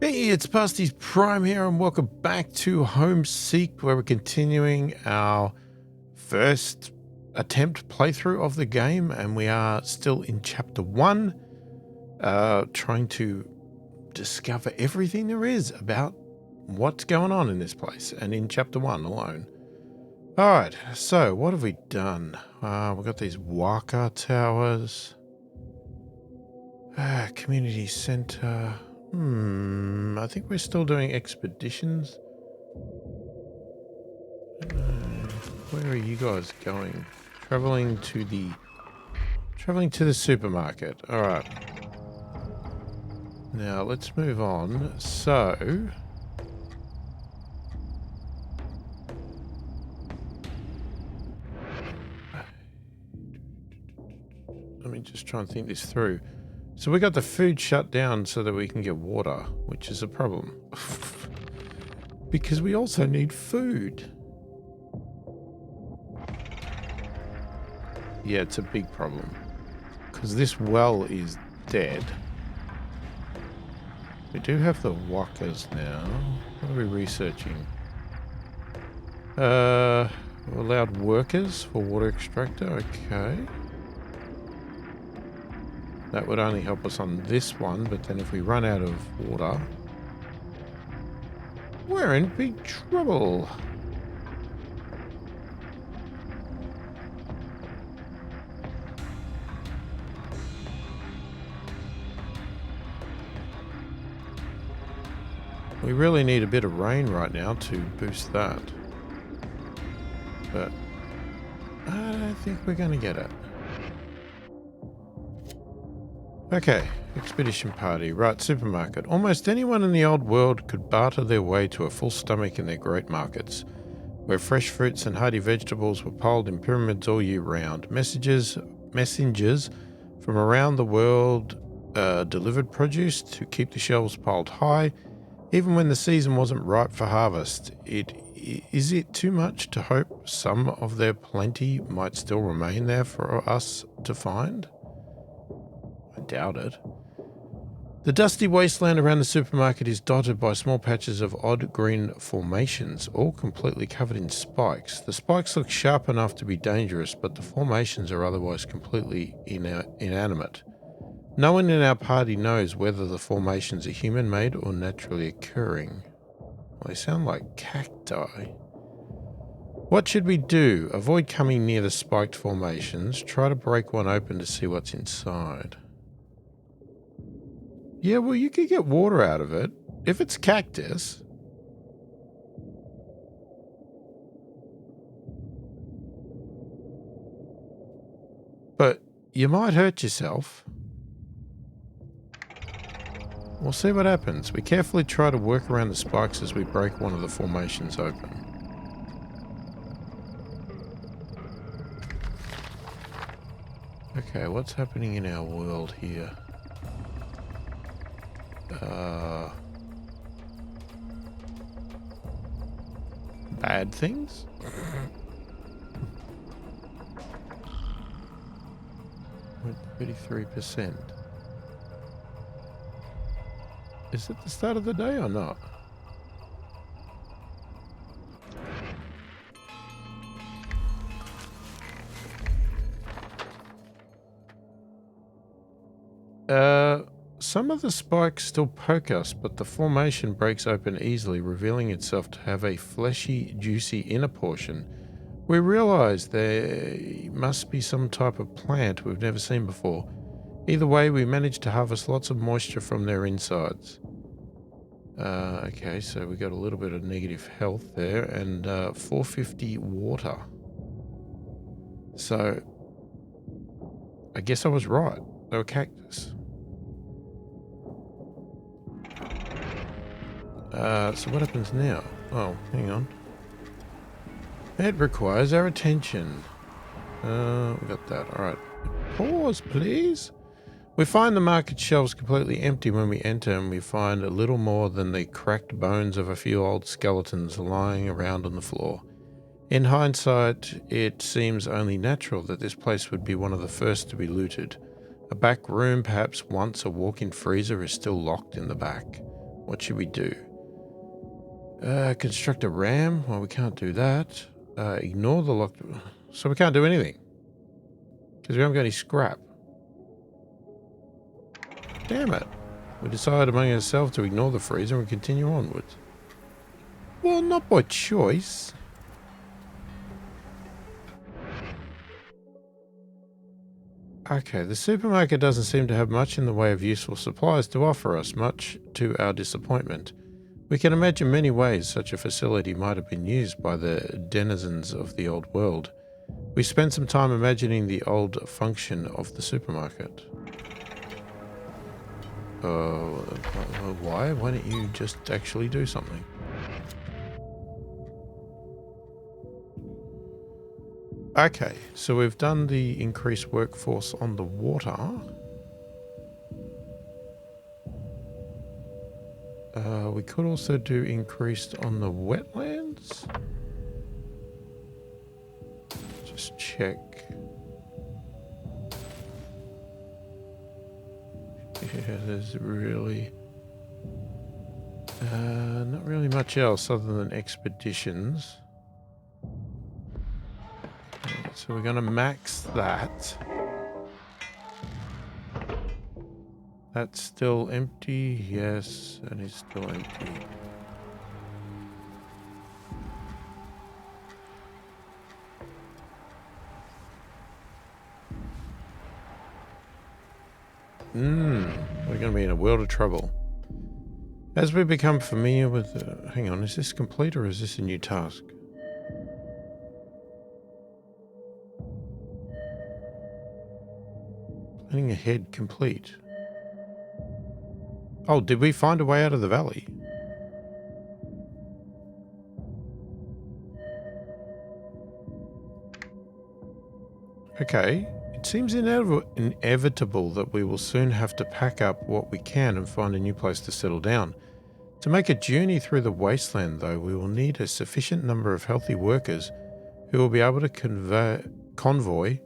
Hey, it's pasthisprime here, and welcome back to Homeseek, where we're continuing our first attempt playthrough of the game, and we are still in Chapter 1, trying to discover everything there is about what's going on in this place, and in Chapter 1 alone. Alright, so what have we done? We've got these Waka towers, community center. I think we're still doing expeditions. Where are you guys going? Traveling to the supermarket. All right. Now let's move on. So let me just try and think this through. So we got the food shut down so that we can get water, which is a problem. Because we also need food. Yeah, it's a big problem. Because this well is dead. We do have the wakas now. What are we researching? Allowed workers for water extractor, okay. That would only help us on this one, but then if we run out of water, we're in big trouble. We really need a bit of rain right now to boost that. But I don't think we're going to get it. Okay, expedition party. Right, supermarket. Almost anyone in the old world could barter their way to a full stomach in their great markets, where fresh fruits and hearty vegetables were piled in pyramids all year round. Messengers from around the world delivered produce to keep the shelves piled high, even when the season wasn't ripe for harvest. Is it too much to hope some of their plenty might still remain there for us to find? I doubt it. The dusty wasteland around the supermarket is dotted by small patches of odd green formations, all completely covered in spikes. The spikes look sharp enough to be dangerous, but the formations are otherwise completely inanimate. No one in our party knows whether the formations are human-made or naturally occurring. Well, they sound like cacti. What should we do? Avoid coming near the spiked formations. Try to break one open to see what's inside. Yeah, well, you could get water out of it. If it's cactus. But you might hurt yourself. We'll see what happens. We carefully try to work around the spikes as we break one of the formations open. Okay, what's happening in our world here? Bad things? 33%. Is it the start of the day or not? Some of the spikes still poke us, but the formation breaks open easily, revealing itself to have a fleshy, juicy inner portion. We realize there must be some type of plant we've never seen before. Either way, we managed to harvest lots of moisture from their insides. Okay, so we got a little bit of negative health there, and 450 water. So, I guess I was right. They were cactus. So what happens now? Oh, hang on. It requires our attention. We got that. Alright. Pause, please. We find the market shelves completely empty when we enter, and we find a little more than the cracked bones of a few old skeletons lying around on the floor. In hindsight, it seems only natural that this place would be one of the first to be looted. A back room, perhaps once a walk-in freezer, is still locked in the back. What should we do? Construct a ram? Well, we can't do that. Ignore the lock. So we can't do anything. Because we haven't got any scrap. Damn it. We decided among ourselves to ignore the freezer and continue onwards. Well, not by choice. Okay, the supermarket doesn't seem to have much in the way of useful supplies to offer us, much to our disappointment. We can imagine many ways such a facility might have been used by the denizens of the old world. We spent some time imagining the old function of the supermarket. Why? Why don't you just actually do something? Okay, so we've done the increased workforce on the water. We could also do increased on the wetlands. Just check. Yeah, there's really not really much else other than expeditions. So we're going to max that. That's still empty. Yes, and it's still empty. We're going to be in a world of trouble. As we become familiar with... hang on, is this complete or is this a new task? Planning ahead complete. Oh, did we find a way out of the valley? Okay. It seems inevitable that we will soon have to pack up what we can and find a new place to settle down. To make a journey through the wasteland, though, we will need a sufficient number of healthy workers who will be able to convoy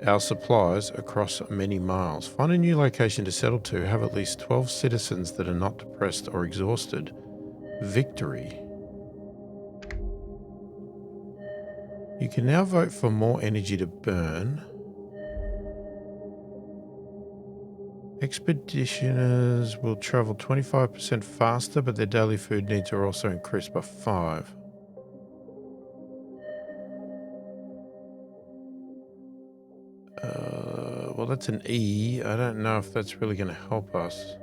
our supplies across many miles. Find a new location to settle to. Have at least 12 citizens that are not depressed or exhausted. Victory. You can now vote for more energy to burn. Expeditioners will travel 25% faster, but their daily food needs are also increased by 5. Well, that's an E. I don't know if that's really going to help us.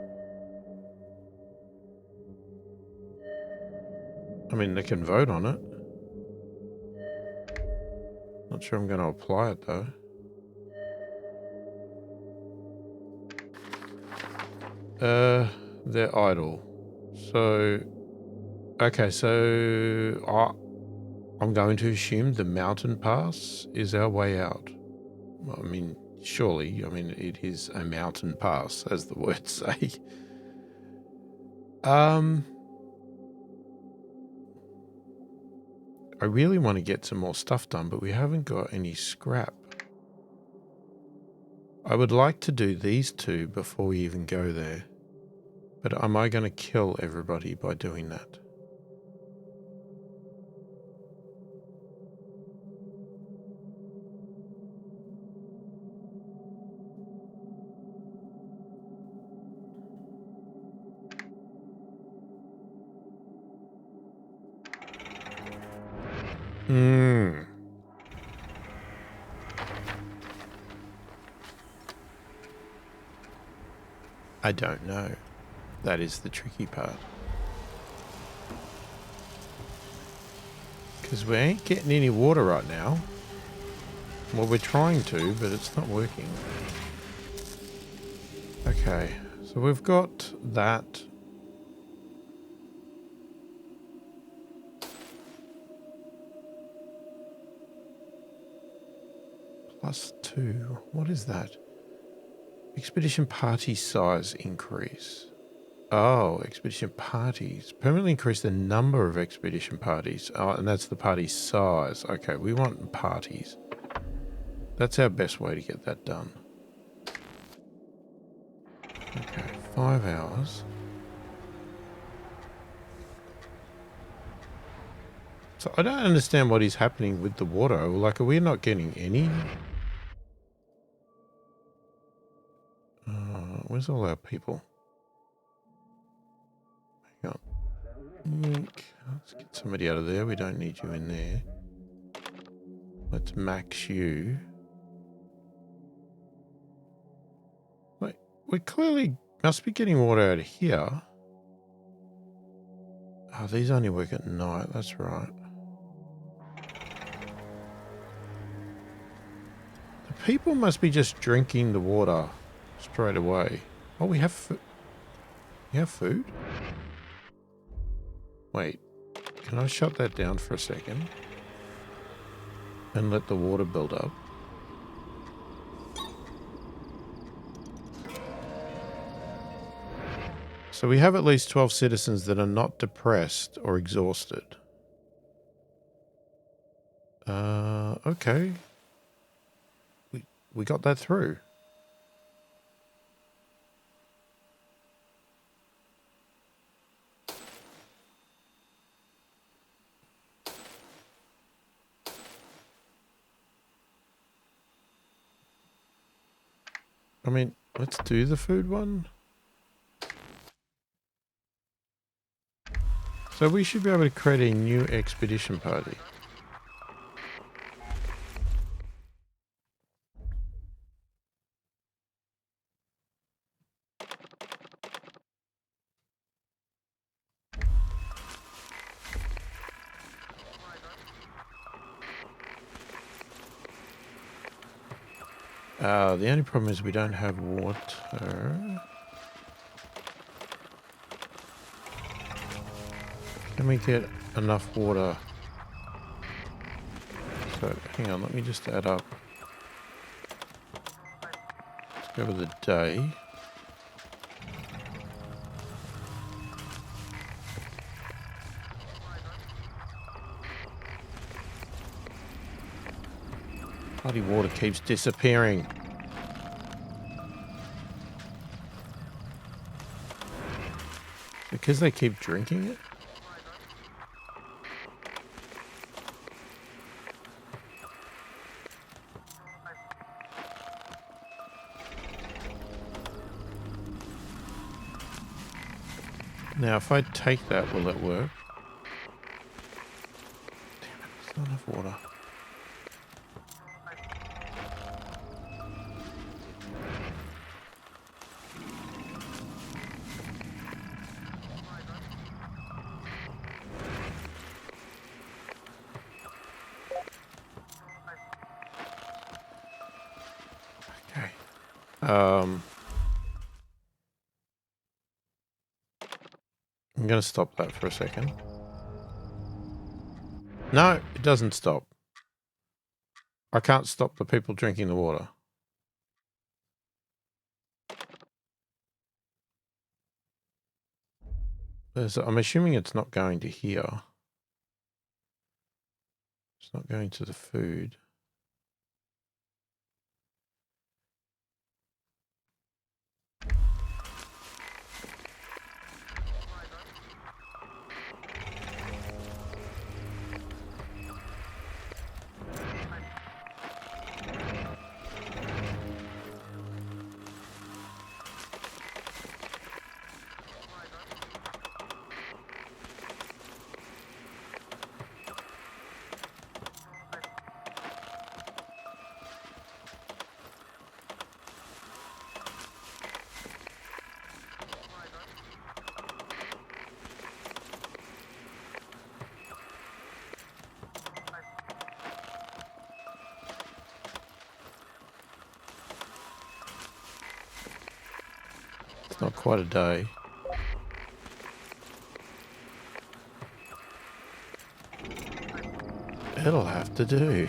I mean, they can vote on it. Not sure I'm going to apply it, though. They're idle. So, okay, so I'm going to assume the mountain pass is our way out. I mean, surely, I mean, it is a mountain pass, as the words say. I really want to get some more stuff done, but we haven't got any scrap. I would like to do these two before we even go there. But am I going to kill everybody by doing that? I don't know. That is the tricky part. Because we ain't getting any water right now. Well, we're trying to, but it's not working. Okay, so we've got that. +2. What is that? Expedition party size increase. Oh, expedition parties. Permanently increase the number of expedition parties. Oh, and that's the party size. Okay, we want parties. That's our best way to get that done. Okay, 5 hours. So I don't understand what is happening with the water. Like, are we not getting any? Where's all our people? Hang on. Let's get somebody out of there. We don't need you in there. Let's max you. Wait, we clearly must be getting water out of here. Oh, these only work at night. That's right. The people must be just drinking the water straight away. Oh, we have food. You have food? Wait, can I shut that down for a second? And let the water build up? So we have at least 12 citizens that are not depressed or exhausted. Okay. We got that through. I mean, let's do the food one. So we should be able to create a new expedition party. The only problem is we don't have water. Can we get enough water? So, hang on, let me just add up. Let's go with the day. Bloody water keeps disappearing. Because they keep drinking it? Now, if I take that, will it work? Damn it, there's not enough water. Okay. I'm going to stop that for a second. No, it doesn't stop. I can't stop the people drinking the water. I'm assuming it's not going to here. It's not going to the food. It's not quite a day. It'll have to do.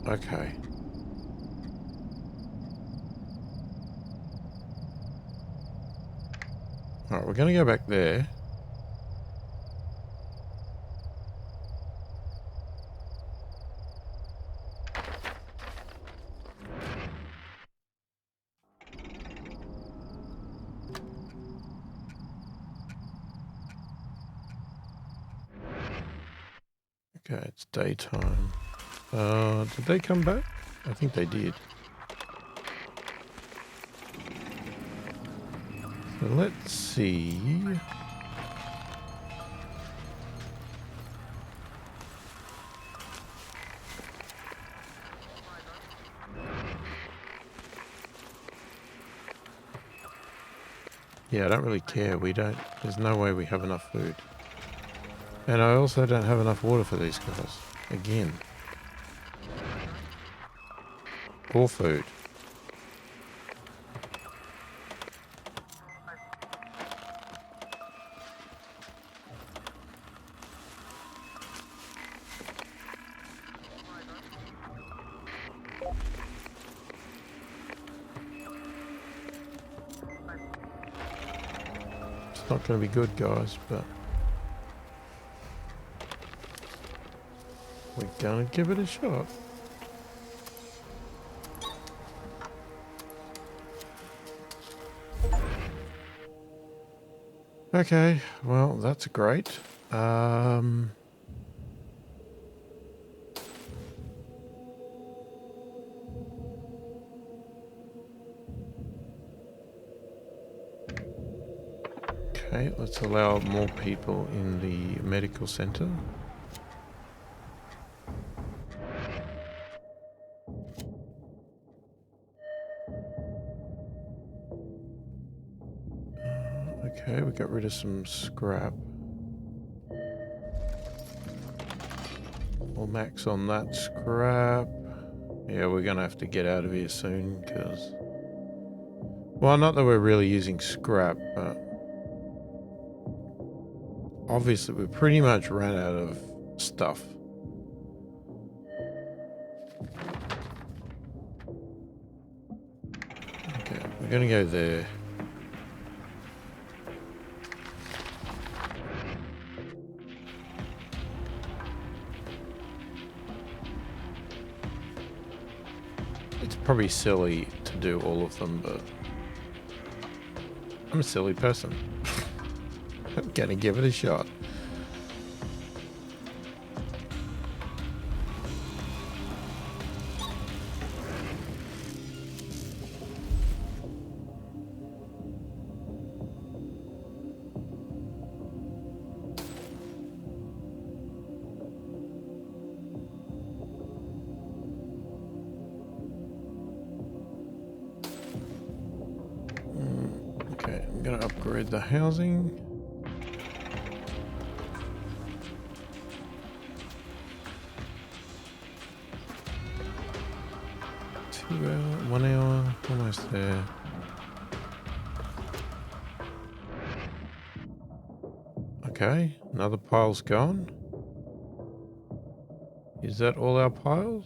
Okay. Alright, we're going to go back there. Okay, it's daytime. Did they come back? I think they did. So let's see. Yeah, I don't really care. There's no way we have enough food. And I also don't have enough water for these guys. Again. Or food. It's not going to be good, guys, but we're going to give it a shot. Okay, well, that's great. Okay, let's allow more people in the medical center. Okay, we got rid of some scrap. We'll max on that scrap. Yeah, we're going to have to get out of here soon because... Well, not that we're really using scrap, but... Obviously, we pretty much ran out of stuff. Okay, we're going to go there. It's probably silly to do all of them, but I'm a silly person. I'm gonna give it a shot. Okay, I'm gonna upgrade the housing. Hour, 1 hour, almost there. Okay, another pile's gone. Is that all our piles?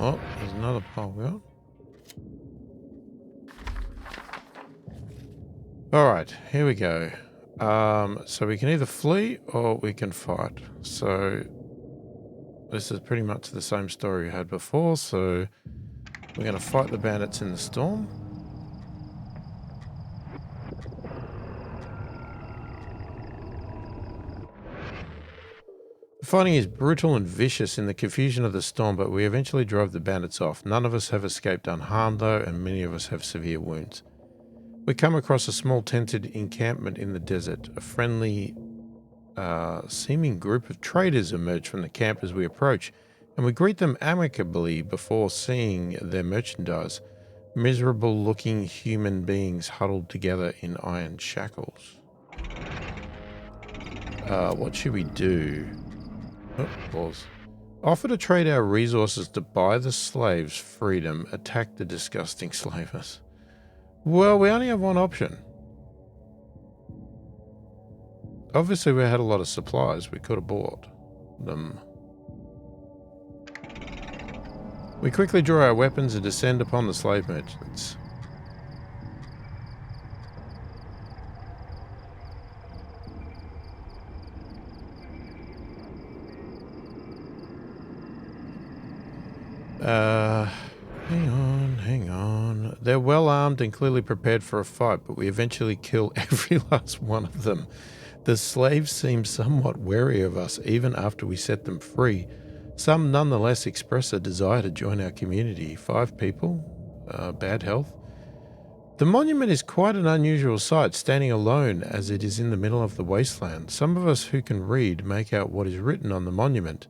Oh, there's another pile gone. Alright, here we go. So we can either flee or we can fight. So this is pretty much the same story we had before. So we're going to fight the bandits in the storm. The fighting is brutal and vicious in the confusion of the storm, but we eventually drove the bandits off. None of us have escaped unharmed though, and many of us have severe wounds. We come across a small tented encampment in the desert. A friendly seeming group of traders emerge from the camp as we approach, and we greet them amicably before seeing their merchandise. Miserable looking human beings huddled together in iron shackles. What should we do? Oh, pause. Offer to trade our resources to buy the slaves freedom. Attack the disgusting slavers. Well, we only have one option. Obviously, we had a lot of supplies. We could have bought them. We quickly draw our weapons and descend upon the slave merchants. Hang on. They're well armed and clearly prepared for a fight, but we eventually kill every last one of them. The slaves seem somewhat wary of us even after we set them free. Some nonetheless express a desire to join our community. 5 people, bad health. The monument is quite an unusual sight, standing alone as it is in the middle of the wasteland. Some of us who can read make out what is written on the monument.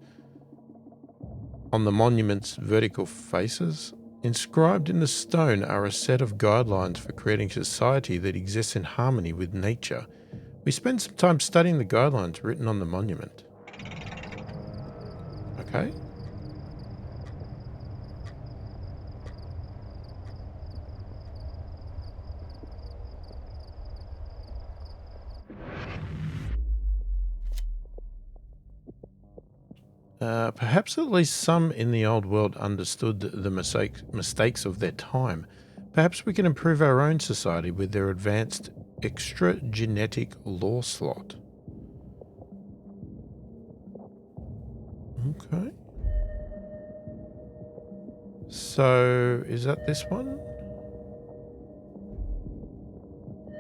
On the monument's vertical faces, inscribed in the stone are a set of guidelines for creating a society that exists in harmony with nature. We spend some time studying the guidelines written on the monument. Okay. Perhaps at least some in the old world understood the mistakes of their time. Perhaps we can improve our own society with their advanced extra genetic law slot. Okay. So, is that this one?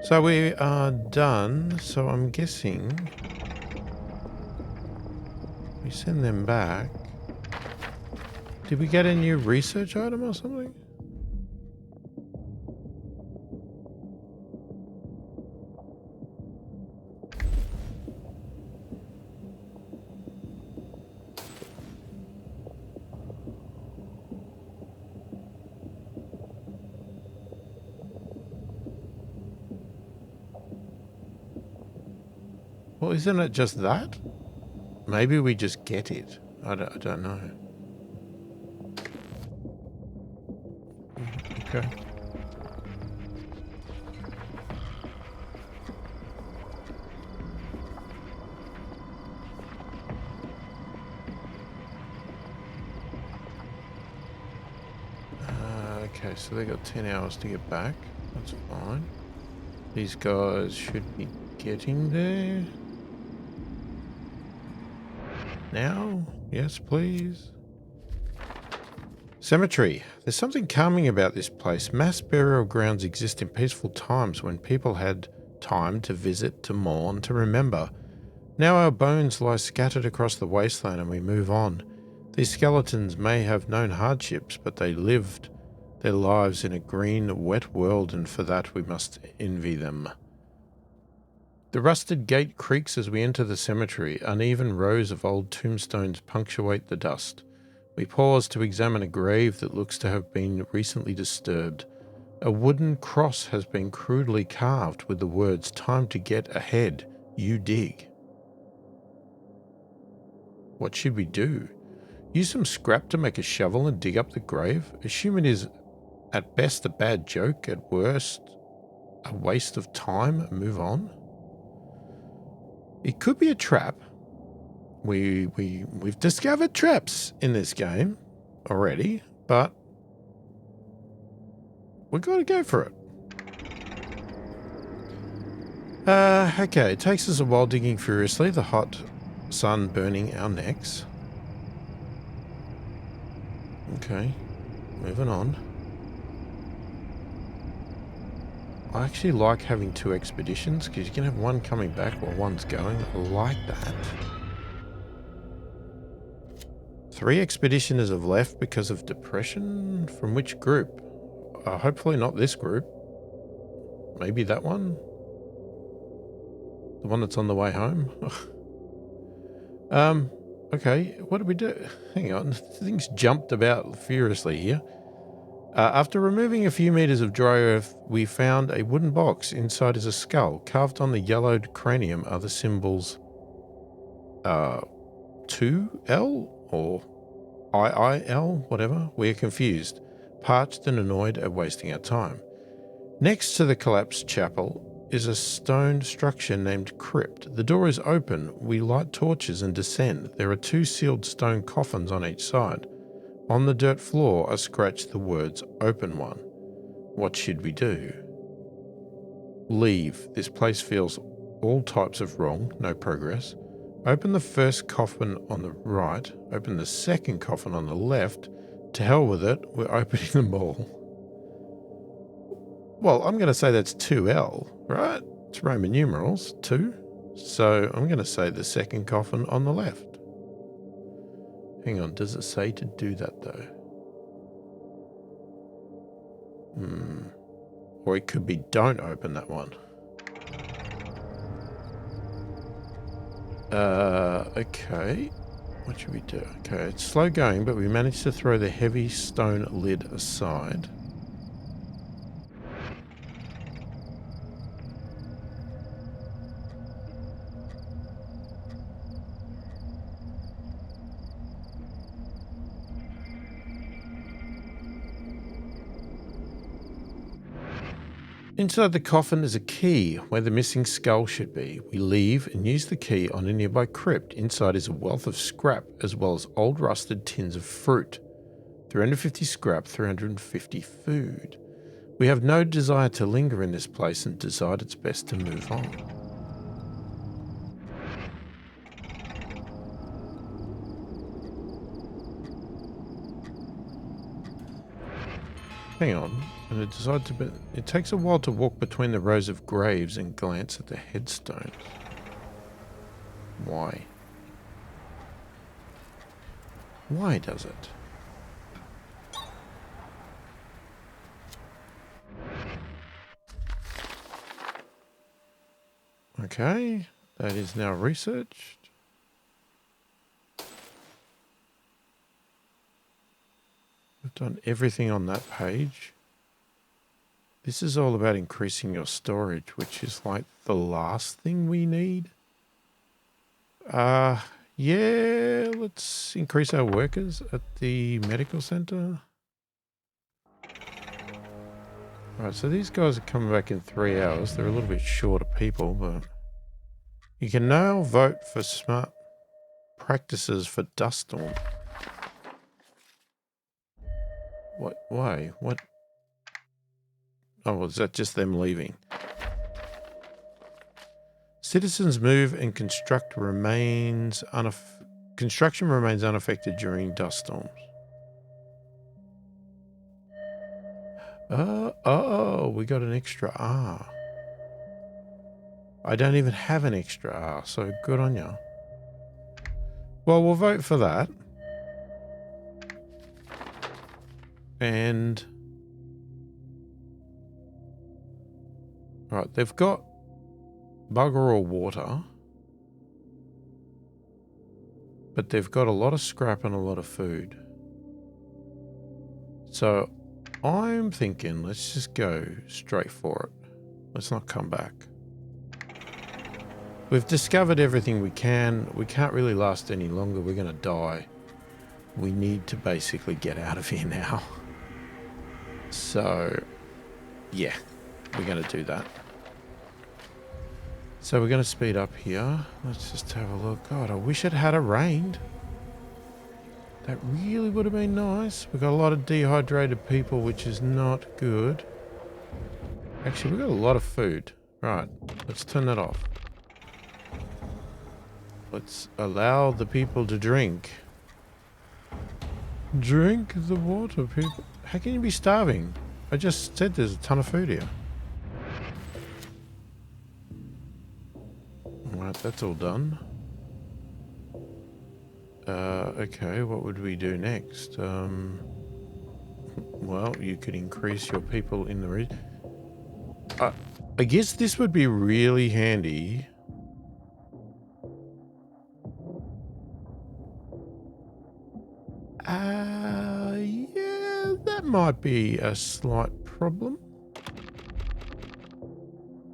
So we are done. So I'm guessing we send them back. Did we get a new research item or something? Well, isn't it just that? Maybe we just get it. I don't know. Okay. Okay, so they got 10 hours to get back. That's fine. These guys should be getting there. Now? Yes, please. Cemetery. There's something calming about this place. Mass burial grounds exist in peaceful times when people had time to visit, to mourn, to remember. Now our bones lie scattered across the wasteland and we move on. These skeletons may have known hardships, but they lived their lives in a green, wet world, and for that we must envy them. The rusted gate creaks as we enter the cemetery. Uneven rows of old tombstones punctuate the dust. We pause to examine a grave that looks to have been recently disturbed. A wooden cross has been crudely carved with the words, "Time to get ahead, you dig." What should we do? Use some scrap to make a shovel and dig up the grave? Assume it is at best a bad joke, at worst a waste of time, and move on? It could be a trap. We've discovered traps in this game already, but we've got to go for it. Okay, it takes us a while digging furiously, the hot sun burning our necks. Okay, moving on. I actually like having 2 expeditions because you can have one coming back while one's going. I like that. 3 expeditioners have left because of depression. From which group? Hopefully not this group. Maybe that one? The one that's on the way home? Okay, what did we do? Hang on, things jumped about furiously here. After removing a few meters of dry earth, we found a wooden box. Inside is a skull. Carved on the yellowed cranium are the symbols 2L or IIL, whatever. We are confused, parched and annoyed at wasting our time. Next to the collapsed chapel is a stone structure named Crypt. The door is open. We light torches and descend. There are 2 sealed stone coffins on each side. On the dirt floor, I scratched the words "Open One." What should we do? Leave. This place feels all types of wrong. No progress. Open the first coffin on the right. Open the second coffin on the left. To hell with it. We're opening them all. Well, I'm going to say that's 2L, right? It's Roman numerals, 2. So I'm going to say the second coffin on the left. Hang on, does it say to do that though? Or it could be don't open that one. Okay. What should we do? Okay, it's slow going, but we managed to throw the heavy stone lid aside. Inside the coffin is a key where the missing skull should be. We leave and use the key on a nearby crypt. Inside is a wealth of scrap as well as old rusted tins of fruit. 350 scrap, 350 food. We have no desire to linger in this place and decide it's best to move on. Hang on. And it takes a while to walk between the rows of graves and glance at the headstones. Why? Why does it? Okay, that is now researched. We've done everything on that page. This is all about increasing your storage, which is like the last thing we need. Yeah, let's increase our workers at the medical center. Right, so these guys are coming back in 3 hours. They're a little bit short of people, but you can now vote for smart practices for dust storm. What? Why? What? Oh, was that just them leaving? Citizens move and construction remains unaffected during dust storms. Oh, we got an extra R. I don't even have an extra R, so good on you. Well, we'll vote for that. And right, they've got bugger all water, but they've got a lot of scrap and a lot of food. So I'm thinking let's just go straight for it. Let's not come back. We've discovered everything we can. We can't really last any longer. We're going to die. We need to basically get out of here now. So, yeah, we're going to do that. So we're going to speed up here. Let's just have a look. God, I wish it had rained. That really would have been nice. We've got a lot of dehydrated people, which is not good. Actually, we've got a lot of food. Right, let's turn that off. Let's allow the people to drink. Drink the water, people. How can you be starving? I just said there's a ton of food here. Alright, that's all done. Okay, what would we do next? Well, you could increase your people in the region. I guess this would be really handy. Yeah, that might be a slight problem.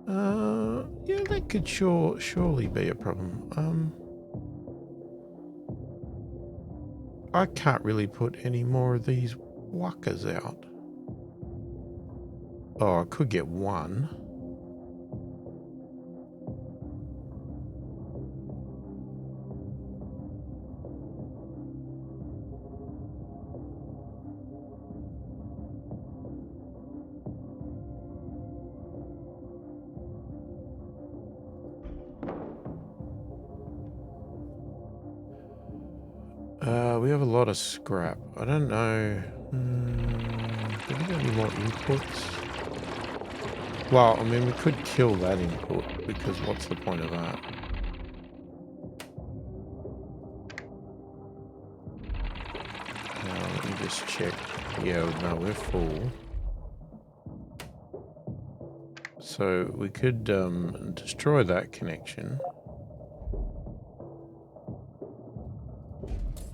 Yeah, that could surely be a problem. I can't really put any more of these wuckers out. Oh, I could get one. We have a lot of scrap. I don't know. Do we got any more inputs? Well, I mean, we could kill that input, because what's the point of that? Now, let me just check. Yeah, no, we're full. So we could destroy that connection.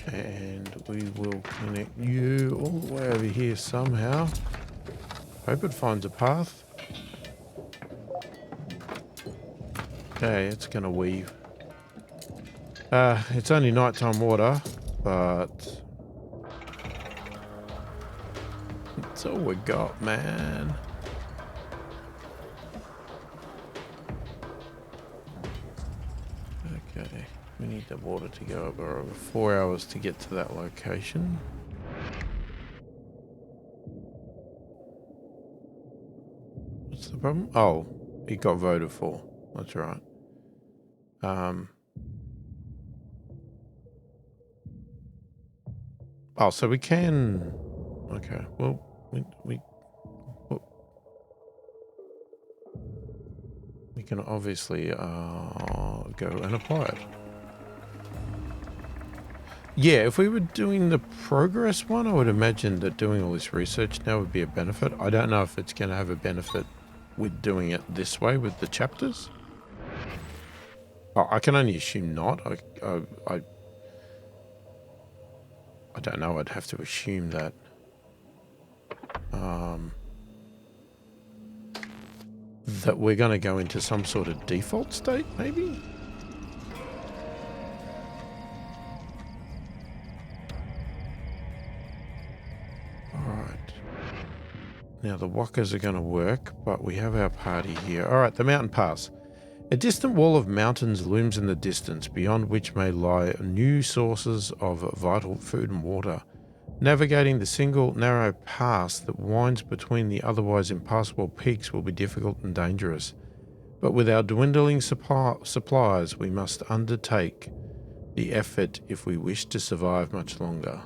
And we will connect you all the way over here somehow. Hope it finds a path. Okay, it's gonna weave. It's only nighttime water, but it's all we got, man. Okay, we need the water to go over 4 hours to get to that location. What's the problem? Oh, it got voted for. That's right. Oh, so we can. Okay. Well, we can obviously go and apply it. Yeah, if we were doing the progress one, I would imagine that doing all this research now would be a benefit. I don't know if it's going to have a benefit with doing it this way with the chapters. Oh, I can only assume not. I don't know. I'd have to assume that. That we're going to go into some sort of default state, maybe? Alright. Now the walkers are going to work, but we have our party here. Alright, the mountain pass. A distant wall of mountains looms in the distance, beyond which may lie new sources of vital food and water. Navigating the single narrow pass that winds between the otherwise impassable peaks will be difficult and dangerous. But with our dwindling supplies, we must undertake the effort if we wish to survive much longer.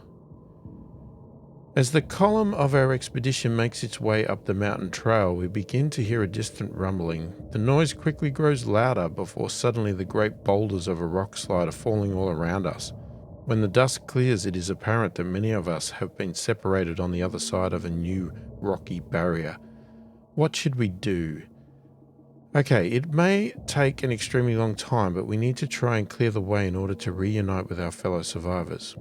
As the column of our expedition makes its way up the mountain trail, we begin to hear a distant rumbling. The noise quickly grows louder before suddenly the great boulders of a rock slide are falling all around us. When the dust clears, it is apparent that many of us have been separated on the other side of a new rocky barrier. What should we do? Okay, it may take an extremely long time, but we need to try and clear the way in order to reunite with our fellow survivors.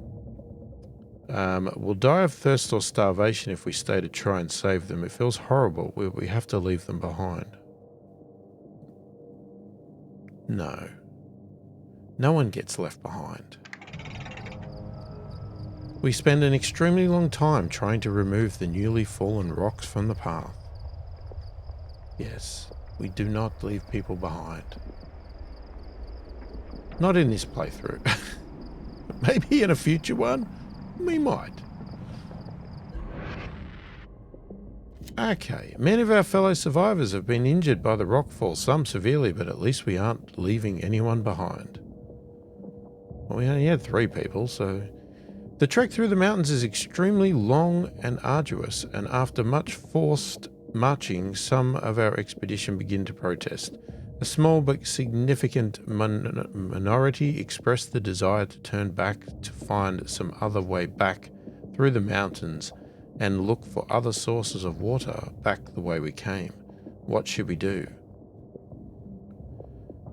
We'll die of thirst or starvation if we stay to try and save them. It feels horrible. We have to leave them behind. No. No one gets left behind. We spend an extremely long time trying to remove the newly fallen rocks from the path. Yes, we do not leave people behind. Not in this playthrough. Maybe in a future one, we might. Okay, many of our fellow survivors have been injured by the rockfall, some severely, but at least we aren't leaving anyone behind. Well, we only had 3 people, so... The trek through the mountains is extremely long and arduous, and after much forced marching, some of our expedition begin to protest. A small but significant minority expressed the desire to turn back to find some other way back through the mountains and look for other sources of water back the way we came. What should we do?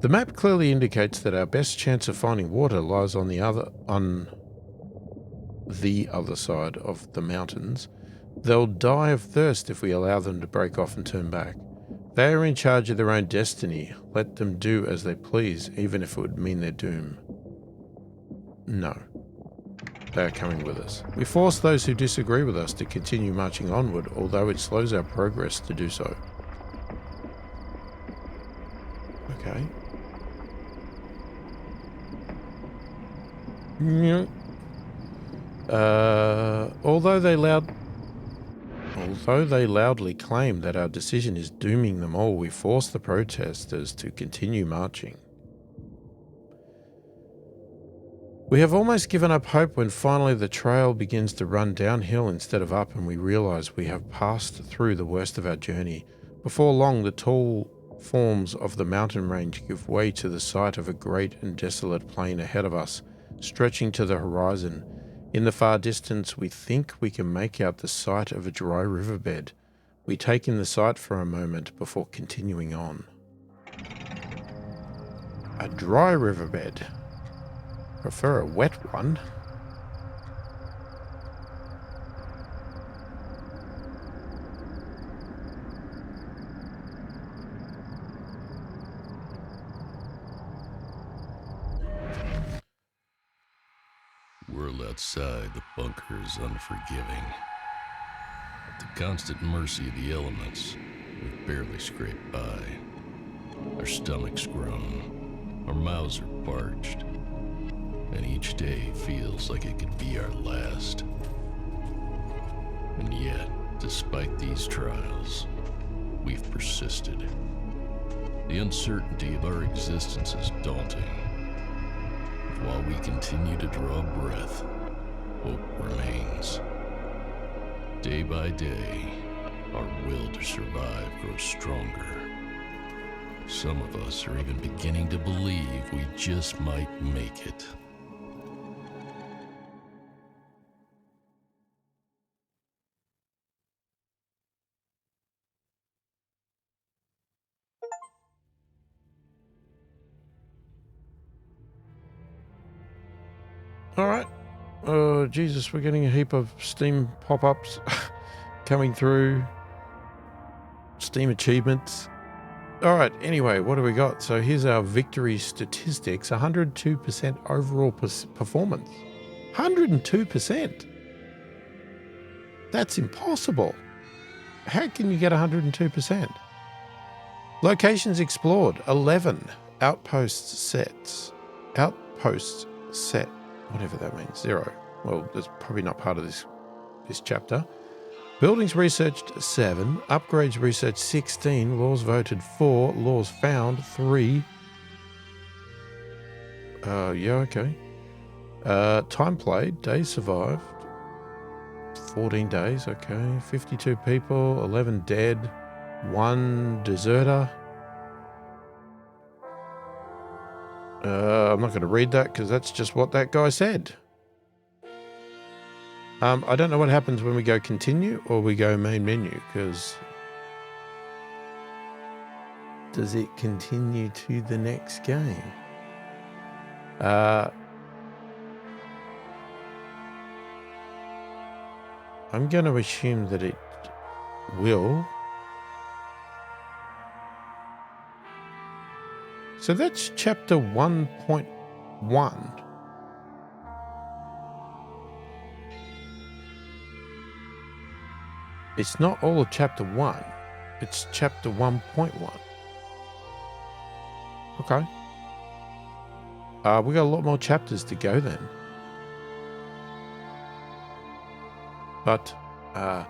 The map clearly indicates that our best chance of finding water lies on the other side of the mountains. They'll die of thirst if we allow them to break off and turn back. They are in charge of their own destiny. Let them do as they please, even if it would mean their doom. No. They are coming with us. We force those who disagree with us to continue marching onward, although it slows our progress to do so. Okay. Yeah. Although they loudly claim that our decision is dooming them all, we force the protesters to continue marching. We have almost given up hope when finally the trail begins to run downhill instead of up, and we realize we have passed through the worst of our journey. Before long, the tall forms of the mountain range give way to the sight of a great and desolate plain ahead of us, stretching to the horizon. In the far distance, we think we can make out the sight of a dry riverbed. We take in the sight for a moment before continuing on. A dry riverbed. Prefer a wet one. World outside the bunker is unforgiving. At the constant mercy of the elements, we've barely scraped by. Our stomachs groan, our mouths are parched, and each day feels like it could be our last. And yet, despite these trials, we've persisted. The uncertainty of our existence is daunting. While we continue to draw breath, hope remains. Day by day, our will to survive grows stronger. Some of us are even beginning to believe we just might make it. Alright. Oh, Jesus, we're getting a heap of Steam pop-ups coming through. Steam achievements. Alright, anyway, what do we got? So here's our victory statistics. 102% overall performance. 102%? That's impossible. How can you get 102%? Locations explored, 11. Outposts sets. Outposts set. Whatever that means, 0. Well, that's probably not part of this chapter. Buildings researched, 7. Upgrades researched, 16. Laws voted, 4. Laws found, 3. Yeah, okay. Time played, days survived, 14 days, okay. 52 people, 11 dead, 1 deserter. I'm not going to read that because that's just what that guy said. I don't know what happens when we go continue or we go main menu, because does it continue to the next game? I'm going to assume that it will. So that's chapter 1.1. It's not all of chapter 1. It's chapter 1.1. Okay. We got a lot more chapters to go then. But I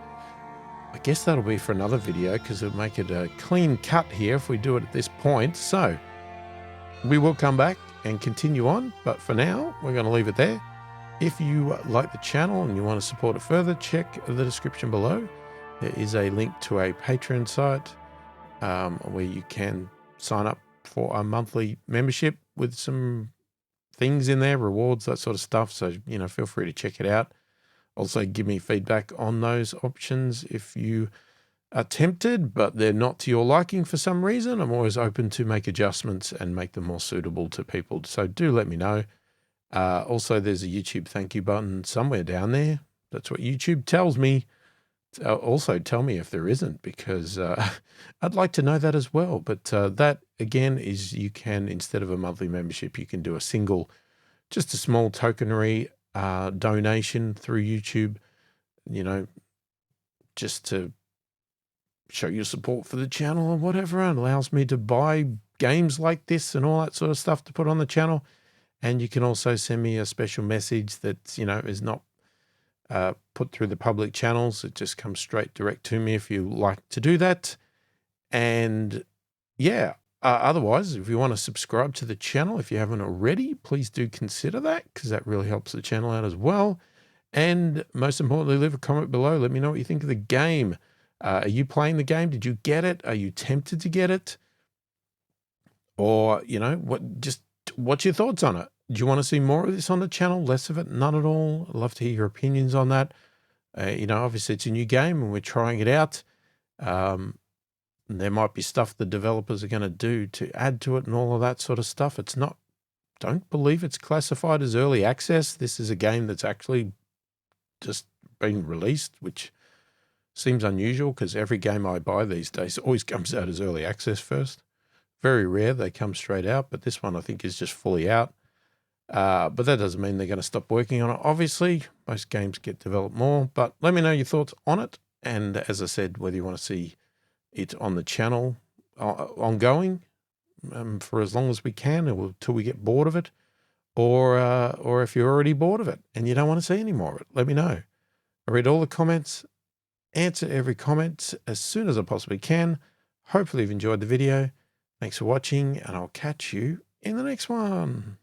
guess that'll be for another video, because it'll make it a clean cut here if we do it at this point. So we will come back and continue on, but for now, we're going to leave it there. If you like the channel and you want to support it further, check the description below. There is a link to a Patreon site where you can sign up for a monthly membership with some things in there, rewards, that sort of stuff. So, you know, feel free to check it out. Also, give me feedback on those options if you are tempted, but they're not to your liking for some reason. I'm always open to make adjustments and make them more suitable to people. So do let me know. Also, there's a YouTube thank you button somewhere down there. That's what YouTube tells me. Also, tell me if there isn't, because I'd like to know that as well. But that, again, is you can, instead of a monthly membership, you can do a single, just a small tokenary donation through YouTube, you know, just to show your support for the channel or whatever, and allows me to buy games like this and all that sort of stuff to put on the channel. And you can also send me a special message that, you know, is not put through the public channels. It just comes straight direct to me if you like to do that. And yeah, Otherwise, if you want to subscribe to the channel, if you haven't already, please do consider that, because that really helps the channel out as well. And most importantly, leave a comment below. Let me know what you think of the game. Are you playing the game? Did you get it? Are you tempted to get it? Or, what's your thoughts on it? Do you want to see more of this on the channel? Less of it? None at all? I'd love to hear your opinions on that. Obviously it's a new game and we're trying it out. There might be stuff the developers are going to do to add to it and all of that sort of stuff. Don't believe it's classified as early access. This is a game that's actually just been released, which seems unusual because every game I buy these days always comes out as early access first. Very rare they come straight out, but this one I think is just fully out. But that doesn't mean they're going to stop working on it. Obviously, most games get developed more, but let me know your thoughts on it. And as I said, whether you want to see it on the channel ongoing for as long as we can until we get bored of it, or if you're already bored of it and you don't want to see any more of it, let me know. I read all the comments, answer every comment as soon as I possibly can. Hopefully you've enjoyed the video. Thanks for watching, and I'll catch you in the next one.